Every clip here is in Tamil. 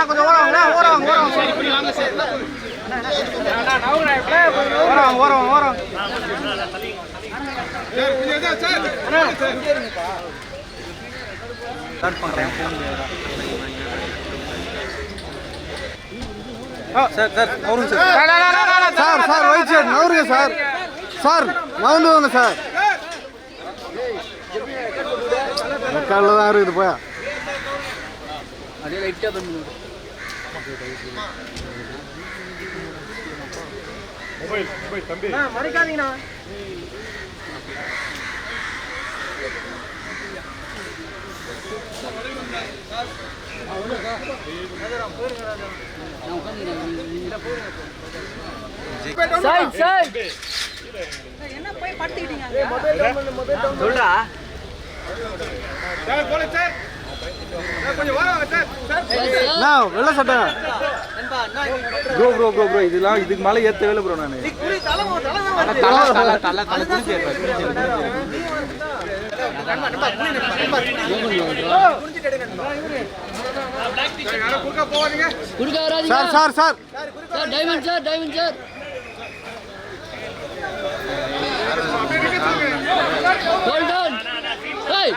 கொஞ்சம் ஓரம் சார் சார் நவருங்க சார் சார் ஒயிட் ஷர்ட் நவருங்க சார் சார் நவந்துவாங்க சார் காலில் தான் இருக்குது போயா அப்படியே லைட்டாக பண்ணு மறைக்காதீங்கண்ணா என்ன போய் படுத்துக்கிட்டீங்க சொல்றா சார் போல சார் கொஞ்சம் வாங்க சார் நான் வெள்ள சட்டை ப்ரோ ப்ரோ ப்ரோ ப்ரோ இதெல்லாம் இதுக்கு மேலே ஏற்ற வேலை ப்ரோ நான் sir sir sir diamond sir diamond sir hold on ஏய்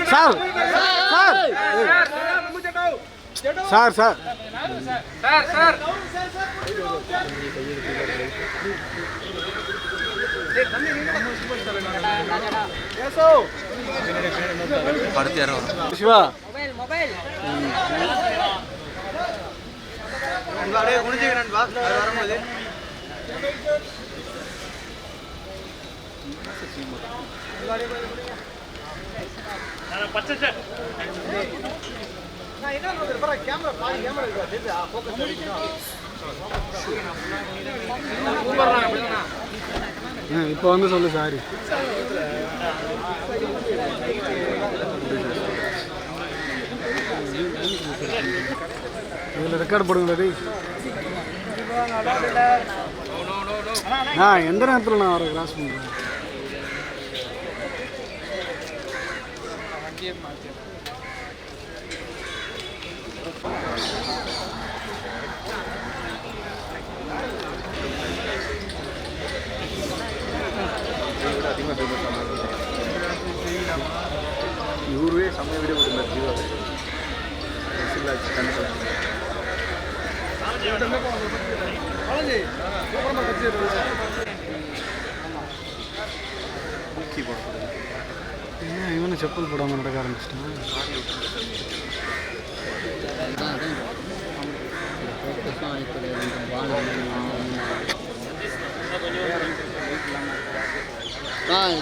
sir sir sir sir Siva mobile வரும்போது பச்சை இப்போ வந்து சொல்லு சாரி இதில் ரெக்கார்ட் போடுங்களா டேய் எந்த நேரத்தில் நான் அவரை கிராஸ் பண்ணுறேன் இவருவே செம்ம வீடியோ போட்டுருந்தார் ஜீவாவை இவனை செப்பல் போடாமல் நடக்க ஆரம்பிச்சிட்டான்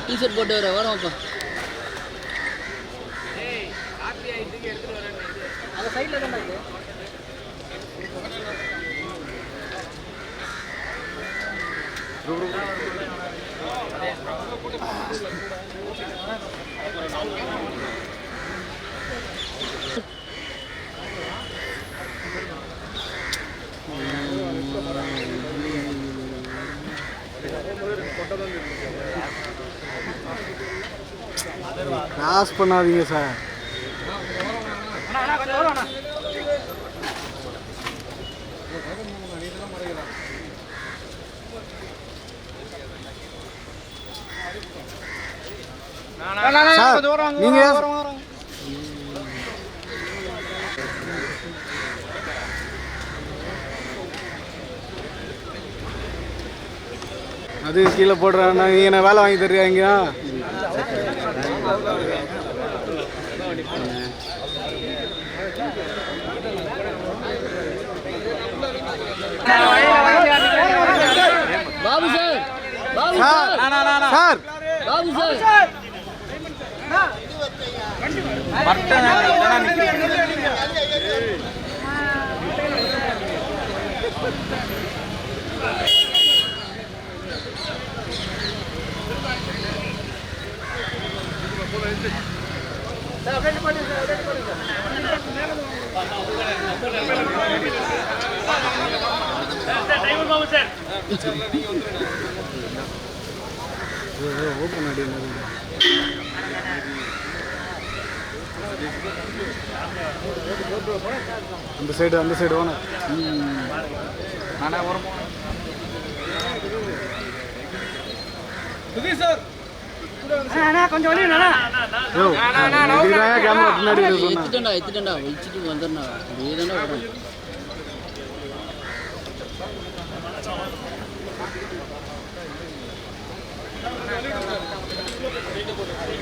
டிஷர்ட் போட்டு வர வரப்பா அந்த சைடில் தான் இருக்கு கிராஸ் பண்ணாதீங்க சார் நீங்க அது கீழே போடுறேன் நீ என்ன வேலை வாங்கி தருவீங்க Babu sir Babu sir sir Babu sir open அடி அந்த சைடு வேணும் நானே வரும் சுதீஷ் சார் கொஞ்சம் வழி கேமரா பின்னாடி எத்துட்டா வச்சுட்டு வந்துடுறா அப்படியே தானே வரும்